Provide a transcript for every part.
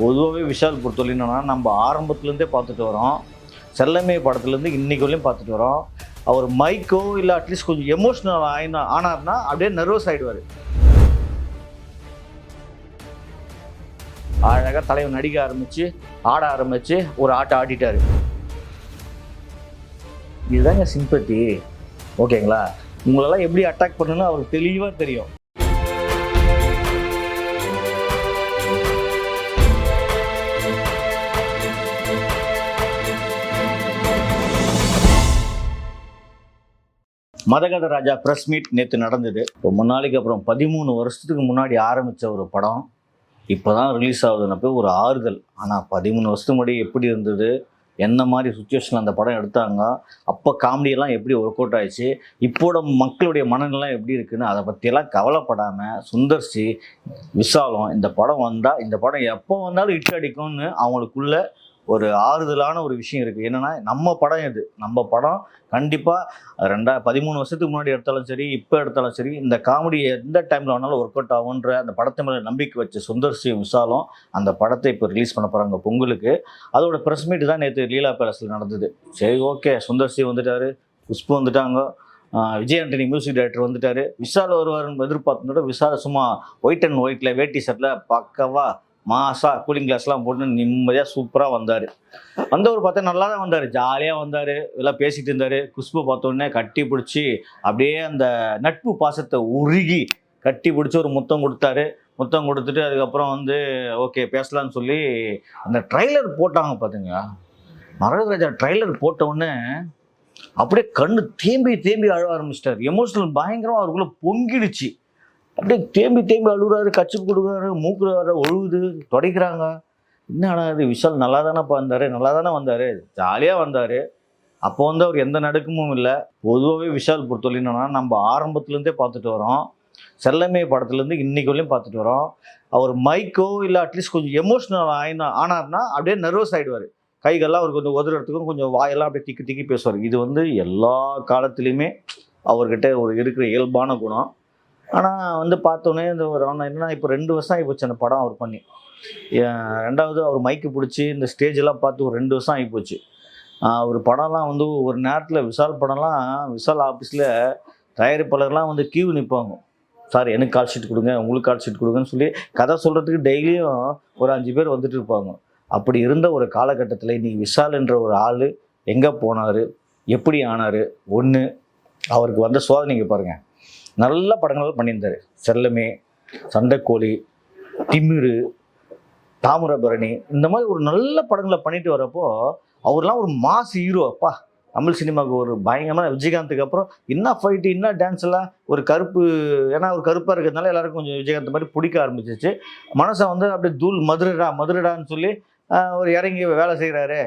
பொதுவாகவே விஷால் பொறுத்தவரை என்னன்னா, நம்ம ஆரம்பத்துலேருந்தே பார்த்துட்டு வரோம். செல்லமே படத்துலேருந்து இன்னைக்கு வரையும் பார்த்துட்டு வரோம். அவர் மைக்கோ இல்லை அட்லீஸ்ட் கொஞ்சம் எமோஷ்னல் ஆனார்னா அப்படியே நர்வஸ் ஆகிடுவார். அழகாக தலைவர் நடிக்க ஆரம்பித்து ஆட ஆரம்பித்து ஒரு ஆட்டை ஆடிட்டார். இதுதாங்க சிம்பத்தி. ஓகேங்களா? உங்களெல்லாம் எப்படி அட்டாக் பண்ணணும்னு அவருக்கு தெளிவாக தெரியும். மதகத ராஜா ப்ரெஸ் மீட் நேற்று நடந்தது. ரொம்ப நாளைக்கு அப்புறம் 13 வருஷத்துக்கு முன்னாடி ஆரம்பித்த ஒரு படம் இப்போ தான் ரிலீஸ் ஆகுதுன்னப்போ ஒரு ஆறுதல். ஆனால் 13 வருஷத்துக்கு முன்னாடி எப்படி இருந்தது, என்ன மாதிரி சுச்சுவேஷனில் அந்த படம் எடுத்தாங்க, அப்போ காமெடியெல்லாம் எப்படி ஒர்க் அவுட் ஆயிடுச்சு, இப்போட மக்களுடைய மனநிலாம் எப்படி இருக்குன்னு அதை பற்றியெல்லாம் கவலைப்படாமல் சுந்தர்சி விஷாலும் இந்த படம் வந்தால், இந்த படம் எப்போ வந்தாலும் ஹிட் அடிக்கும்னு அவங்களுக்குள்ள ஒரு ஆறுதலான ஒரு விஷயம் இருக்குது. என்னென்னா, நம்ம படம் இது, நம்ம படம் கண்டிப்பாக 13 வருஷத்துக்கு முன்னாடி எடுத்தாலும் சரி, இப்போ எடுத்தாலும் சரி, இந்த காமெடி எந்த டைமில் வேணாலும் ஒர்க் அவுட் ஆகுன்ற அந்த படத்தை மேலே நம்பிக்கை வச்ச சுந்தர்சியும் விஷாலும் அந்த படத்தை இப்போ ரிலீஸ் பண்ண போகிறாங்க பொங்கலுக்கு. அதோட ப்ரெஸ் மீட் தான் நேற்று லீலா பேலஸில் நடந்தது. சரி, ஓகே, சுந்தர்சி வந்துட்டார், குஷ்பு வந்துட்டாங்க, விஜய் ஆண்டனி மியூசிக் டைரக்டர் வந்துட்டார். விஷால் வருவார்னு எதிர்பார்த்ததோட விஷால் சும்மா ஒயிட் அண்ட் ஒயிட்டில் வேட்டி ஷர்ட்டில் பக்கவா மாசா கூலிங் கிளாஸ்லாம் போட்டு நிம்மதியாக சூப்பராக வந்தார். வந்தவர் பார்த்தா நல்லா தான் வந்தார், ஜாலியாக வந்தார், எல்லாம் பேசிகிட்டு இருந்தார். குஷ்பு பார்த்தோன்னே கட்டி பிடிச்சி அப்படியே அந்த நட்பு பாசத்தை உருகி கட்டி பிடிச்சி ஒரு முத்தம் கொடுத்தாரு. முத்தம் கொடுத்துட்டு அதுக்கப்புறம் வந்து ஓகே பேசலான்னு சொல்லி அந்த ட்ரைலர் போட்டாங்க. பார்த்துங்க, மரகதராஜா ட்ரைலர் போட்டவுடனே அப்படியே கண்ணு தேம்பி தேம்பி அழ ஆரம்பிச்சிட்டார். எமோஷனல் பயங்கரமாக அவருக்குள்ளே பொங்கிடுச்சு. அப்படியே தேம்பி தேம்பி அழுகுறாரு, கச்சி கொடுக்குறாரு, மூக்குல வர ஒழுகுது, துடைக்கிறாங்க. என்னடா இது, விஷால் நல்லா தானே வந்தார், நல்லா தானே வந்தார், ஜாலியாக வந்தார். அப்போ வந்து அவர் எந்த நடுக்கமும் இல்லை. பொதுவாகவே விஷால் பொறுத்தவரை என்னன்னா, நம்ம ஆரம்பத்துலேருந்தே பார்த்துட்டு வரோம். செல்லமே படத்துலேருந்து இன்னைக்கு வரையும் பார்த்துட்டு வரோம். அவர் மைக்கோ இல்லை அட்லீஸ்ட் கொஞ்சம் எமோஷ்னல் ஆனார்னா அப்படியே நர்வஸ் ஆகிடுவார். கைகள்லாம் அவருக்கு கொஞ்சம் உதறத்துக்கும் கொஞ்சம் வாயெல்லாம் அப்படியே திக்கி திக்கி பேசுவார். இது வந்து எல்லா காலத்துலேயுமே அவர்கிட்ட ஒரு இருக்கிற இயல்பான குணம். ஆனால் வந்து பார்த்தோன்னே இந்த ஒரு என்னன்னா, இப்போ 2 வருஷம் ஆகிப்போச்சு அந்த படம் அவர் பண்ணி. ரெண்டாவது அவர் மைக்கு பிடிச்சி இந்த ஸ்டேஜெல்லாம் பார்த்து ஒரு 2 வருஷம் ஆகிப்போச்சு. ஒரு படம்லாம் வந்து ஒரு நேரத்தில் விஷால் படம்லாம் விஷால் ஆஃபீஸில் தயாரிப்பாளர்லாம் வந்து கியூ நிற்பாங்க. சார் எனக்கு கால் ஷீட் கொடுங்க, உங்களுக்கு கால் ஷீட் கொடுங்கன்னு சொல்லி கதை சொல்கிறதுக்கு டெய்லியும் ஒரு 5 பேர் வந்துட்டு இருப்பாங்க. அப்படி இருந்த ஒரு காலகட்டத்தில் இன்றைக்கி விஷால் என்ற ஒரு ஆள் எங்கே போனார், எப்படி ஆனார், ஒன்று அவருக்கு வந்த சோதனைங்க பாருங்கள். நல்ல படங்கள் பண்ணியிருந்தார். செல்லமே, சண்டைக்கோழி, திமிரு, தாமிரபரணி, இந்த மாதிரி ஒரு நல்ல படங்களை பண்ணிட்டு வரப்போ அவர்லாம் ஒரு மாஸ் ஹீரோ. அப்பா, தமிழ் சினிமாவுக்கு ஒரு பயங்கரமான விஜயகாந்துக்கு அப்புறம் என்ன ஃபைட்டு, என்ன டான்ஸ் எல்லாம் ஒரு கருப்பு, ஏன்னா ஒரு கருப்பாக இருக்கிறதுனால எல்லாருக்கும் கொஞ்சம் விஜயகாந்த் மாதிரி பிடிக்க ஆரம்பிச்சிச்சு. மனசை வந்து அப்படியே தூள் மதுரடான்னு சொல்லி ஒரு இறங்கி வேலை செய்கிறாரு,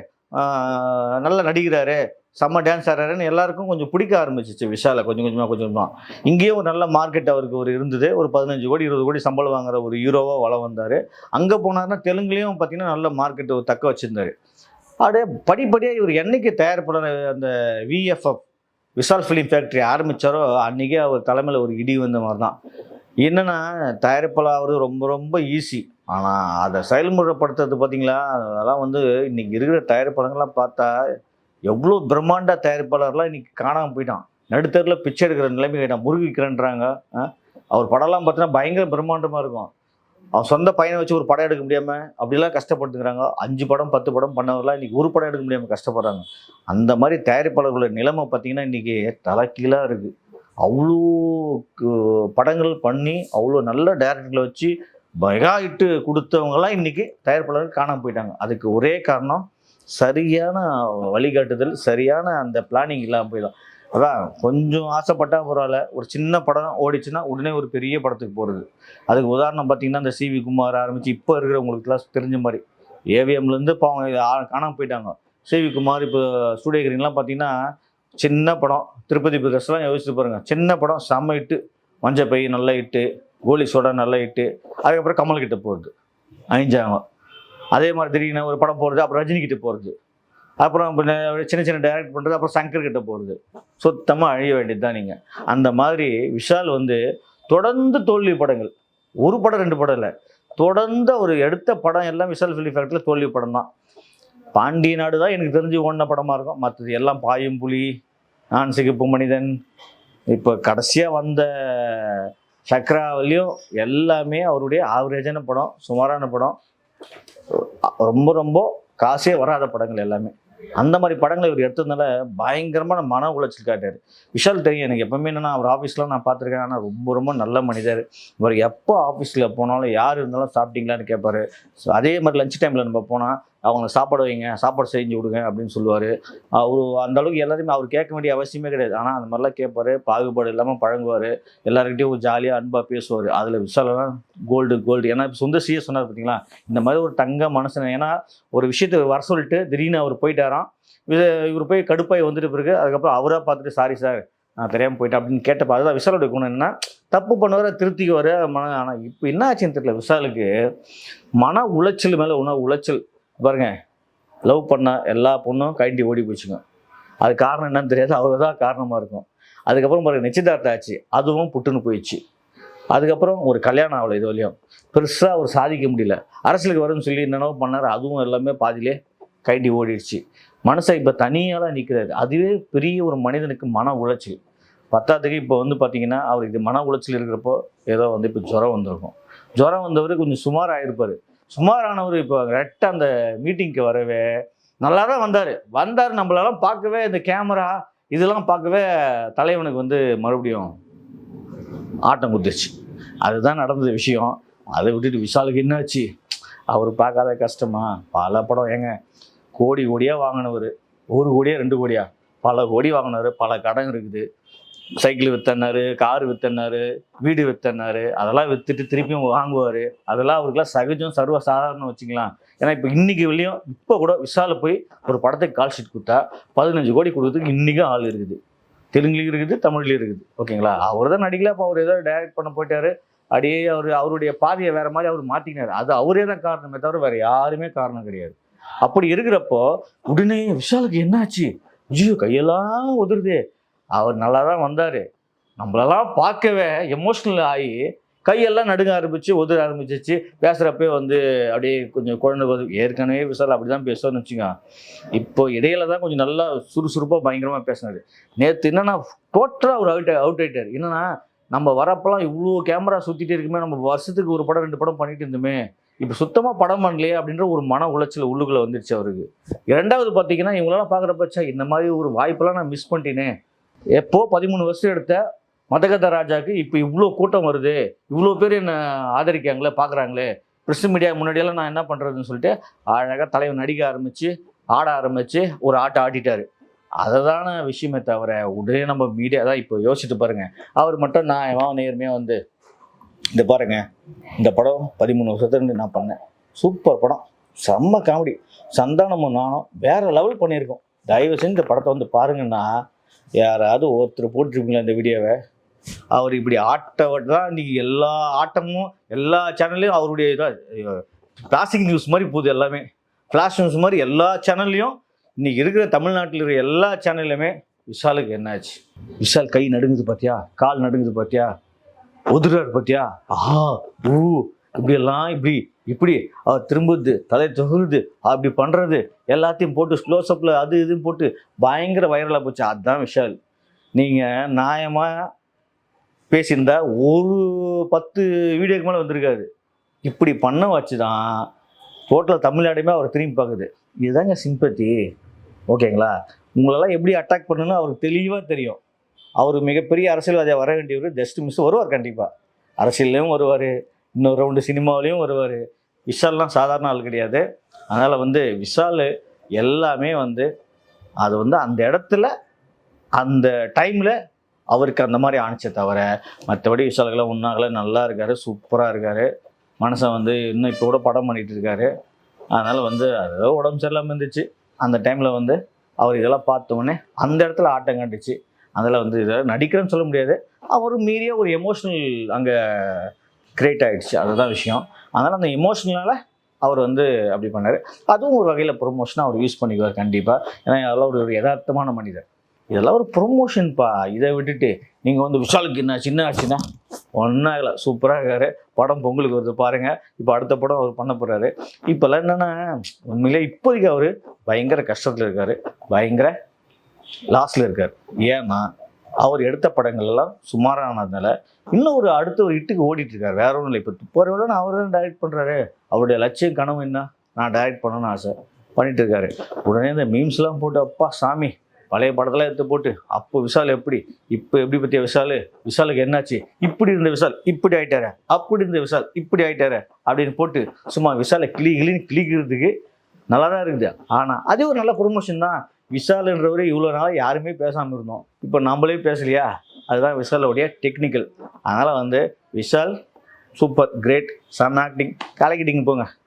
நல்லா நடிக்கிறாரு, செம்ம டான்ஸ் ஆடுறாருன்னு எல்லாருக்கும் கொஞ்சம் பிடிக்க ஆரம்பிச்சிச்சு விஷாலை. கொஞ்சம் கொஞ்சமாக இங்கேயும் ஒரு நல்ல மார்க்கெட் அவருக்கு ஒரு இருந்தது. ஒரு 15 கோடி 20 கோடி சம்பளம் வாங்குற ஒரு ஹீரோவாக வளம் வந்தார். அங்கே போனார்னா தெலுங்குலேயும் பார்த்தீங்கன்னா நல்ல மார்க்கெட்டை தக்க வச்சுருந்தார். அப்படியே படிப்படியாக இவர் என்னைக்கு தயாரிப்பாளர் அந்த விஎஃப்எஃப் விஷால் ஃபிலிம் ஃபேக்ட்ரி ஆரம்பித்தாரோ அன்றைக்கே அவர் தலைமையில் ஒரு இடி வந்த மாதிரி தான். என்னென்னா, தயாரிப்பாளர் ஆகிறது ரொம்ப ரொம்ப ஈஸி, ஆனால் அதை செயல்முறைப்படுத்துறது பார்த்தீங்களா, அதெல்லாம் வந்து இன்றைக்கி இருக்கிற தயாரிப்பாளர்கள்லாம் பார்த்தா எவ்வளோ பிரம்மாண்ட தயாரிப்பாளர்லாம் இன்றைக்கி காணாமல் போயிட்டான். நடுத்தரில் பிச்சை எடுக்கிற நிலைமை கேட்டான், முருகிக்கிறேன்றாங்க. அவர் படம்லாம் பார்த்தீங்கன்னா பயங்கர பிரம்மாண்டமாக இருக்கும். அவன் சொந்த பையனை வச்சு ஒரு படம் எடுக்க முடியாமல் அப்படிலாம் கஷ்டப்பட்டுக்கிறாங்க. 5 படம் 10 படம் பண்ணவர்களாம் இன்றைக்கி ஒரு படம் எடுக்க முடியாமல் கஷ்டப்படுறாங்க. அந்த மாதிரி தயாரிப்பாளர்களோட நிலைமை பார்த்திங்கன்னா இன்றைக்கி தலைகீழாக இருக்குது. அவ்வளோ படங்கள் பண்ணி அவ்வளோ நல்ல டைரக்டர்களை வச்சு மெகா ஹிட்டு கொடுத்தவங்கலாம் இன்றைக்கி தயாரிப்பாளர்கள் காணாமல் போயிட்டாங்க. அதுக்கு ஒரே காரணம் சரியான வழிகாட்டுதல், சரியான அந்த பிளானிங் இல்லாமல் போயிடும். அதான் கொஞ்சம் ஆசைப்பட்டால் பரவாயில்ல, ஒரு சின்ன படம் ஓடிச்சுன்னா உடனே ஒரு பெரிய படத்துக்கு போகிறது. அதுக்கு உதாரணம் பார்த்திங்கன்னா இந்த சிவி குமார் ஆரம்பித்து இப்போ இருக்கிறவங்களுக்குலாம் தெரிஞ்ச மாதிரி ஏவிஎம்லேருந்து இப்போ அவங்க காணாமல் போயிட்டாங்க. சிவி குமார் இப்போ ஸ்டூடியோகிரின்லாம் பார்த்திங்கன்னா சின்ன படம், திருப்பதி பிரதர்ஸ்லாம் யோசிச்சு பாருங்கள், சின்ன படம் செம்ம இட்டு, மஞ்சள் பை நல்ல இட்டு, கோலி சோடா நல்ல இட்டு, அதுக்கப்புறம் கமல்கிட்ட போகிறது அணிஞ்சாங்க. அதே மாதிரி திடீர்னு ஒரு படம் போகிறது, அப்புறம் ரஜினிகிட்ட போகிறது, அப்புறம் சின்ன சின்ன டைரக்ட் பண்ணுறது, அப்புறம் சங்கர் கிட்ட போகிறது. சுத்தமாக அழிய வேண்டியது தான் நீங்கள். அந்த மாதிரி விஷால் வந்து தொடர்ந்து தோல்வி படங்கள், ஒரு படம் 2 படம் இல்லை, தொடர்ந்து அவர் எடுத்த படம் எல்லாம் விஷால் ஃபிலிம் ஃபேக்டரியில் தோல்வி படம் தான். பாண்டிய நாடு தான் எனக்கு தெரிஞ்சு ஓடின படமாக இருக்கும். மற்றது எல்லாம் பாயும் புலி, நான் சிகப்பு மனிதன், இப்போ கடைசியாக வந்த சக்ராவிலையும் எல்லாமே அவருடைய ஆவரேஜான படம், சுமாரான படம், ரொம்ப ரொம்ப காசே வராத படங்கள் எல்லாமே. அந்த மாதிரி படங்களை இவர் எடுத்ததுனால பயங்கரமான மன உளைச்சல் காட்டார். விஷால் தெரியும் எனக்கு எப்பவுமே என்னன்னா, அவர் ஆஃபீஸ்லாம் நான் பார்த்துருக்கேன். ஆனால் ரொம்ப ரொம்ப நல்ல மனிதர். இவர் எப்போ ஆஃபீஸில் போனாலும் யார் இருந்தாலும் சாப்பிட்டீங்களான்னு கேட்பாரு. ஸோ அதே மாதிரி லஞ்ச் டைமில் நம்ம போனால் அவங்க சாப்பாடு வைங்க, சாப்பாடு செஞ்சு விடுங்க அப்படின்னு சொல்லுவார். அவர் அந்த அளவுக்கு எல்லாருமே அவர் கேட்க வேண்டிய அவசியமே கிடையாது. ஆனால் அந்த மாதிரிலாம் கேட்பாரு, பாகுபாடு இல்லாமல் பழங்குவார், எல்லாருக்கிட்டையும் ஒரு ஜாலியாக அன்பாக பேசுவார். அதில் விஷாலெல்லாம் கோல்டு. ஏன்னா இப்போ சுந்தர் சியே சொன்னார் பார்த்தீங்களா, இந்த மாதிரி ஒரு தங்க மனுஷன். ஏன்னா ஒரு விஷயத்தை வர சொல்லிட்டு திடீர்னு அவர் போயிட்டாராம். இவர் போய் கடுப்பாய் வந்துட்டு பிறகு அதுக்கப்புறம் அவராக பார்த்துட்டு சாரி சார் நான் தெரியாமல் போயிட்டேன் அப்படின்னு கேட்டப்போ அதுதான் விஷாலோட குணம். என்னன்னா தப்பு பண்ணுவார திருத்திக்குவார். ஆனால் இப்போ என்ன ஆச்சுன்னு தெரியல, விஷாலுக்கு மன உளைச்சல் மேலே உளைச்சல். பாருங்க, லவ் பண்ண எல்லா பொண்ணும் கைண்டி ஓடி போச்சுங்க. அது காரணம் என்னன்னு தெரியாது, அவர் தான் காரணமாக இருக்கும். அதுக்கப்புறம் பாருங்க நிச்சயதார்த்தம் ஆச்சு, அதுவும் புட்டுன்னு போயிடுச்சு. அதுக்கப்புறம் ஒரு கல்யாணம் ஆகலை, இது வரையும் பெருசாக அவர் சாதிக்க முடியல. அரசியலுக்கு வரும்னு சொல்லி என்னென்னவோ பண்ணார், அதுவும் எல்லாமே பாதியிலே கைண்டி ஓடிடுச்சு. மனுஷன் இப்போ தனியால நிற்கிறாரு. அதுவே பெரிய ஒரு மனிதனுக்கு மன உளைச்சல். பத்தாவதுக்கு இப்போ வந்து பார்த்தீங்கன்னா அவருக்கு மன உளைச்சல் இருக்கிறப்போ ஏதோ வந்து இப்போ ஜுரம் வந்திருக்கும். ஜுரம் வந்தவர் கொஞ்சம் சுமாராகிருப்பார். சுமாரானவர் இப்போ கரெக்டாக அந்த மீட்டிங்க்கு வரவே நல்லா தான் வந்தார். நம்மளெல்லாம் பார்க்கவே இந்த கேமரா இதெல்லாம் பார்க்கவே தலைவனுக்கு வந்து மறுபடியும் ஆட்டம் குத்துச்சு. அதுதான் நடந்தது விஷயம். அதை விட்டுட்டு விஷாலுக்கு என்னாச்சு, அவர் பார்க்காத கஷ்டமா? பல படம் ஏங்க, கோடியாக வாங்கினவர், 1 கோடியா 2 கோடியா பல கோடி வாங்கினவர், பல கடன் இருக்குது. சைக்கிள் வித்தன்னாரு, கார் வித்தன்னாரு, வீடு வித்தன்னாரு, அதெல்லாம் வித்துட்டு திருப்பியும் வாங்குவார். அதெல்லாம் அவருக்குலாம் சகஜம், சர்வ சாதாரணம் வச்சுக்கலாம். ஏன்னா இப்போ இன்னைக்கு வெளியும் இப்போ கூட விஷால போய் ஒரு படத்துக்கு கால் ஷீட் கொடுத்தா 15 கோடி கொடுக்குறதுக்கு இன்றைக்கும் ஆள் இருக்குது. தெலுங்குலேயும் இருக்குது, தமிழ்லேயும் இருக்குது. ஓகேங்களா, அவர் தான் நடிக்கல. அப்போ அவர் ஏதோ டைரக்ட் பண்ண போயிட்டாரு. அப்படியே அவருடைய பாதையை வேற மாதிரி அவர் மாற்றிக்கினார். அது அவரே தான் காரணமே தவிர வேற யாருமே காரணம் கிடையாது. அப்படி இருக்கிறப்போ உடனே விஷாலுக்கு என்னாச்சு, ஐயோ கையெல்லாம் உதிருது. அவர் நல்லா தான் வந்தார், நம்மளெல்லாம் பார்க்கவே எமோஷ்னல் ஆகி கையெல்லாம் நடுங்க ஆரம்பிச்சு, உதிர ஆரம்பிச்சிச்சு. பேசுகிறப்பே வந்து அப்படியே கொஞ்சம் குழந்தை ஏற்கனவே விஷால் அப்படி தான் பேசுவார்னு வச்சுங்க. இப்போ இடையில தான் கொஞ்சம் நல்லா சுறுசுறுப்பாக பயங்கரமாக பேசினார். நேற்று என்னன்னா டோட்டலாக அவர் அவுட் ஆகிட்டார். என்னன்னா நம்ம வரப்பெல்லாம் இவ்வளோ கேமரா சுற்றிட்டே இருக்குமே, நம்ம வருஷத்துக்கு 1 படம் 2 படம் பண்ணிட்டு இருந்தோமே, இப்போ சுத்தமாக படம் பண்ணலையே அப்படின்ற ஒரு மன உளைச்சல் உள்ளுக்குள்ளே வந்துருச்சு அவருக்கு. 2வது பார்த்தீங்கன்னா இவங்களெல்லாம் பார்க்குறப்பச்சா இந்த மாதிரி ஒரு வாய்ப்பெல்லாம் நான் மிஸ் பண்ணிட்டேனே. எப்போ 13 வருஷம் எடுத்த மதகத ராஜாவுக்கு இப்போ இவ்வளோ கூட்டம் வருது, இவ்வளோ பேர் என்னை ஆதரிக்காங்களே, பார்க்குறாங்களே, ப்ரெஸ் மீடியா முன்னாடியெல்லாம் நான் என்ன பண்ணுறதுன்னு சொல்லிட்டு அழகாக தலைவன் நடிக்க ஆரம்பித்து ஆட ஆரம்பித்து ஒரு ஆட்டை ஆட்டிட்டார். அதுதான விஷயமே தவிர உடனே நம்ம மீடியா தான் இப்போ யோசிச்சுட்டு பாருங்கள். அவர் மட்டும் நான் நேர்மையாக வந்து இந்த பாருங்க, இந்த படம் 13 வருஷத்துலேருந்து நான் பண்ணேன், சூப்பர் படம், செம்ம காமெடி, சந்தானமும் நானும் வேற லெவல் பண்ணியிருக்கோம், தயவு செஞ்சு இந்த படத்தை வந்து பாருங்கன்னா யாராவது ஒருத்தர் போட்டிருப்பீங்களா இந்த வீடியோவை? அவர் இப்படி ஆட்டவட்டு தான் இன்றைக்கி எல்லா ஆட்டமும் எல்லா சேனல்லையும் அவருடைய இதாக கிளாசிக் நியூஸ் மாதிரி போகுது. எல்லாமே ஃப்ளாஷ் நியூஸ் மாதிரி எல்லா சேனல்லையும் இன்றைக்கி இருக்கிற தமிழ்நாட்டில் இருக்கிற எல்லா சேனல்லையுமே விஷாலுக்கு என்னாச்சு, விஷால் கை நடுங்குது பார்த்தியா, கால் நடுங்குது பார்த்தியா, ஒதுறாரு பார்த்தியா, இப்படியெல்லாம் இப்படி அவர் திரும்புது, தலை தொகுது, அப்படி பண்ணுறது எல்லாத்தையும் போட்டு க்ளோஸ்அப்பில் அது இதுன்னு போட்டு பயங்கர வைரலாக போச்சு. அதுதான் விஷால். நீங்கள் நியாயமாக பேசியிருந்தா ஒரு 10 வீடியோக்கு மேலே வந்திருக்காரு. இப்படி பண்ண வச்சு தான் டோட்டல் தமிழ்நாடுமே அவர் திரும்பி பார்க்குது. இதுதாங்க சிம்பத்தி. ஓகேங்களா, உங்களெல்லாம் எப்படி அட்டாக் பண்ணணும்னு அவருக்கு தெளிவாக தெரியும். அவர் மிகப்பெரிய அரசியல்வாதியாக வர வேண்டியவர் ஜஸ்ட் மிஸ் வருவார். கண்டிப்பாக அரசியல்லையும் வருவார், இன்னொரு ரவுண்டு சினிமாவிலையும் வருவார். விஷால்லாம் சாதாரண ஆள் கிடையாது. அதனால் வந்து விஷால் எல்லாமே வந்து அது வந்து அந்த இடத்துல அந்த டைமில் அவருக்கு அந்த மாதிரி ஆணிச்சே தவிர மற்றபடி விஷாலுக்கெல்லாம் ஒன்றாகல, நல்லா இருக்கார், சூப்பராக இருக்கார். மனுஷன் வந்து இன்னும் இப்போ கூட படம் பண்ணிகிட்டு இருக்காரு. அதனால் வந்து அதோ உடம்பு சரியில்லாமல் இருந்துச்சு. அந்த டைமில் வந்து அவர் இதெல்லாம் பார்த்தோன்னே அந்த இடத்துல ஆட்டம் காட்டுச்சு. அதில் வந்து இதை நடிக்கிறேன்னு சொல்ல முடியாது, அவர் மீறிய ஒரு எமோஷ்னல் அங்கே கிரியேட் ஆகிடுச்சு. அதுதான் விஷயம். அதனால் அந்த எமோஷ்னலால் அவர் வந்து அப்படி பண்ணார். அதுவும் ஒரு வகையில் ப்ரொமோஷனாக அவர் யூஸ் பண்ணிக்குவார் கண்டிப்பாக. ஏன்னா அதெல்லாம் ஒரு யதார்த்தமான மனிதர். இதெல்லாம் ஒரு ப்ரொமோஷன்ப்பா. இதை விட்டுட்டு நீங்கள் வந்து விஷாலுக்கு என்ன சின்ன ஆச்சுன்னா ஒன்றும் ஆகலை, சூப்பராக இருக்காரு. படம் பொங்கலுக்கு வருது பாருங்கள். இப்போ அடுத்த படம் அவர் பண்ண போகிறாரு. இப்போல்லாம் என்னென்னா உண்மையிலே இப்போதைக்கு அவர் பயங்கர கஷ்டத்தில் இருக்கார், பயங்கர லாஸில் இருக்கார். ஏன்னா அவர் எடுத்த படங்கள் எல்லாம் சுமாரானதுனால இன்னும் அடுத்த ஒரு ஹிட்டுக்கு ஓடிட்டுருக்காரு. வேற ஒன்றும் இல்லை. இப்போ துப்பாரியோட அவர் தான் டைரக்ட் பண்ணுறாரு. அவருடைய லட்சியம் கனவு என்ன, நான் டைரக்ட் பண்ணணும்னு ஆசை பண்ணிட்டு இருக்காரு. உடனே இந்த மீம்ஸ்லாம் போட்டு அப்பா சாமி பழைய படத்தெல்லாம் எடுத்து போட்டு அப்போ விஷால் எப்படி, இப்போ எப்படி பற்றிய விஷாலுக்கு என்னாச்சு, இப்படி இருந்த விஷால் இப்படி ஆயிட்டாரு, அப்படி இருந்த விஷால் இப்படி ஆயிட்டாரு அப்படின்னு போட்டு சும்மா விஷாலை கிளின்னு கிளிக்கிறதுக்கு நல்லா தான் இருக்குது. ஆனால் அதே ஒரு நல்ல ப்ரொமோஷன் தான். விஷால்ன்றவரே இவ்வளோ நாளாக யாருமே பேசாமல் இருந்தோம், இப்போ நம்மளே பேசலையா, அதுதான் விஷாலோடைய டெக்னிக்கல். அதனால் விஷால் சூப்பர் கிரேட், சன் ஆக்டிங், கலக்கிட்டிங்க போங்க.